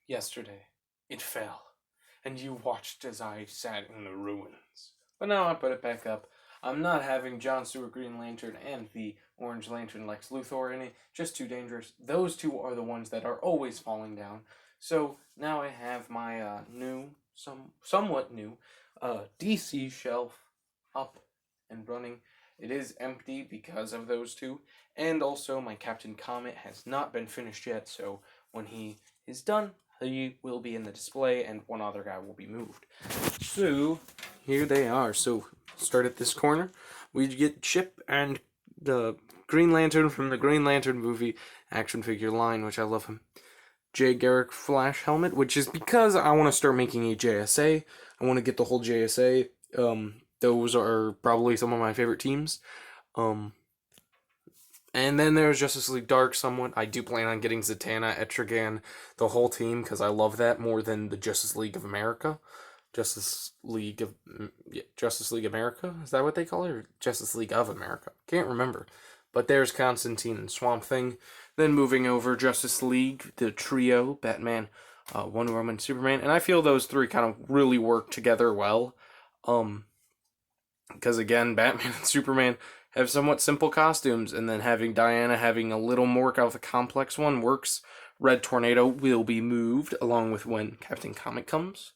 Yesterday, it fell, and you watched as I sat in the ruins. But now I put it back up. I'm not having John Stewart Green Lantern and the Orange Lantern Lex Luthor in it. Just too dangerous. Those two are the ones that are always falling down. So now I have my somewhat new DC shelf up and running. It is empty because of those two, and also my Captain Comet has not been finished yet. So when he is done, he will be in the display, and one other guy will be moved. So here they are. So start at this corner. We get Chip and the Green Lantern from the Green Lantern movie action figure line, which I love him. Jay Garrick Flash helmet, which is because I want to start making a JSA. I want to get the whole JSA. Those are probably some of my favorite teams. And then there's Justice League Dark somewhat. I do plan on getting Zatanna, Etrigan, the whole team, because I love that more than the Justice League of America. Justice League America? Is that what they call it? Or Justice League of America? Can't remember. But there's Constantine and Swamp Thing. Then moving over, Justice League, the trio, Batman, Wonder Woman, Superman. And I feel those three kind of really work together well. Because again, Batman and Superman have somewhat simple costumes, and then having Diana having a little more of a complex one works. Red Tornado will be moved along with when Captain Comet comes.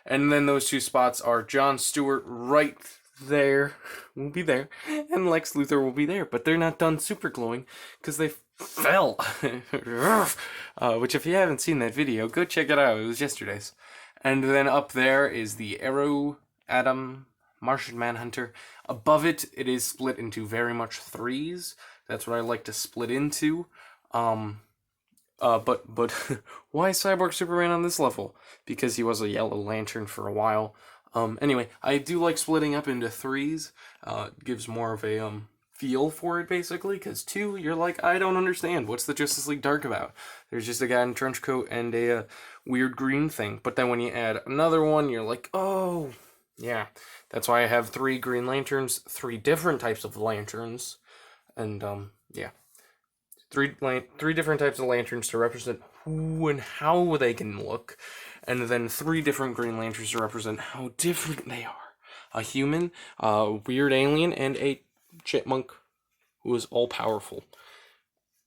And then those two spots are John Stewart right there, will be there, and Lex Luthor will be there, but they're not done super glowing because they fell. Which, if you haven't seen that video, go check it out. It was yesterday's. And then up there is the Arrow, Atom, Martian Manhunter. Above it, it is split into very much threes. That's what I like to split into. But why Cyborg Superman on this level? Because he was a Yellow Lantern for a while. Anyway, I do like splitting up into threes. Gives more of a feel for it, basically. Because two, you're like, I don't understand. What's the Justice League Dark about? There's just a guy in a trench coat and a weird green thing. But then when you add another one, you're like, oh, yeah. That's why I have 3 Green Lanterns, 3 different types of lanterns, and yeah, three different types of lanterns to represent who and how they can look, and then 3 different Green Lanterns to represent how different they are. A human, a weird alien, and a chipmunk who is all powerful.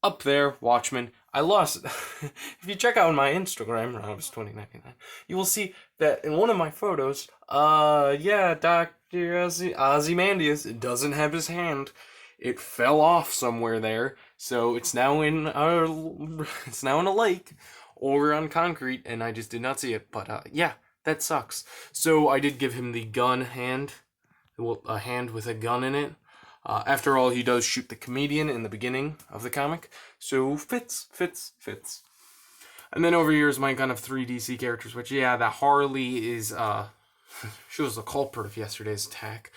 Up there, Watchmen. I lost. If you check out my Instagram, Robs2099, you will see that in one of my photos, Dr. Ozymandias doesn't have his hand. It fell off somewhere there, so it's now in a lake or on concrete, and I just did not see it. But yeah, that sucks. So I did give him the gun hand, a hand with a gun in it. After all, he does shoot the comedian in the beginning of the comic, so fits. And then over here is my kind of 3 DC characters, which, yeah, the Harley is, she was the culprit of yesterday's attack.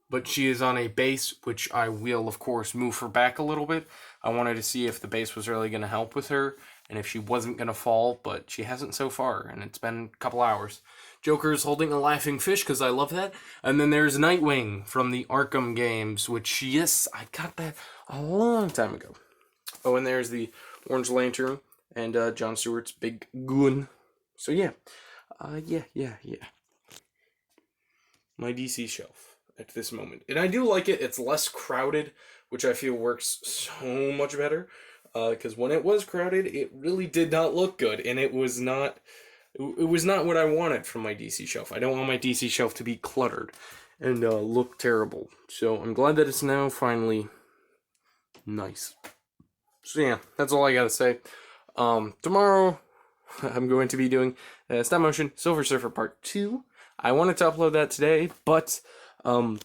But she is on a base, which I will, of course, move her back a little bit. I wanted to see if the base was really going to help with her, and if she wasn't going to fall, but she hasn't so far, and it's been a couple hours. Joker's holding a laughing fish, because I love that. And then there's Nightwing from the Arkham games, which, yes, I got that a long time ago. Oh, and there's the Orange Lantern and John Stewart's big goon. So, yeah. Yeah. My DC shelf at this moment. And I do like it. It's less crowded, which I feel works so much better. Because when it was crowded, it really did not look good. And it was not what I wanted from my DC shelf. I don't want my DC shelf to be cluttered and look terrible. So I'm glad that it's now finally nice. So yeah, that's all I gotta say. Tomorrow I'm going to be doing Stop Motion Silver Surfer Part 2. I wanted to upload that today, but I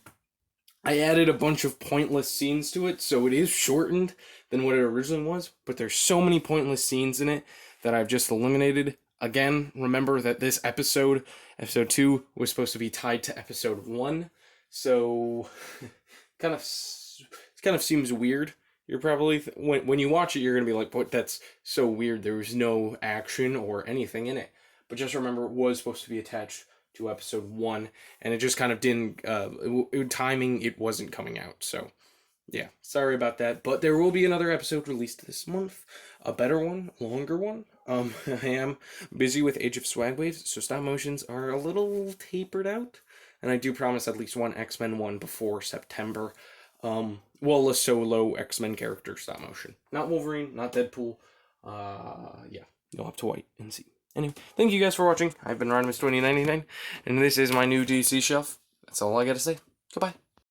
added a bunch of pointless scenes to it, so it is shortened than what it originally was, but there's so many pointless scenes in it that I've just eliminated. Again, remember that this episode 2, was supposed to be tied to episode 1, so it kind of seems weird. You're probably, when you watch it, you're going to be like, what, that's so weird, there was no action or anything in it. But just remember, it was supposed to be attached to episode 1, and it just kind of didn't, timing, it wasn't coming out, so yeah, sorry about that, but there will be another episode released this month, a better one, longer one, I am busy with Age of Swag Waves, so stop motions are a little tapered out. And I do promise at least one X-Men one before September. Well, a solo X-Men character stop motion. Not Wolverine, not Deadpool. Yeah, you'll have to wait and see. Anyway, thank you guys for watching. I've been Rodimus2099, and this is my new DC shelf. That's all I gotta say. Goodbye.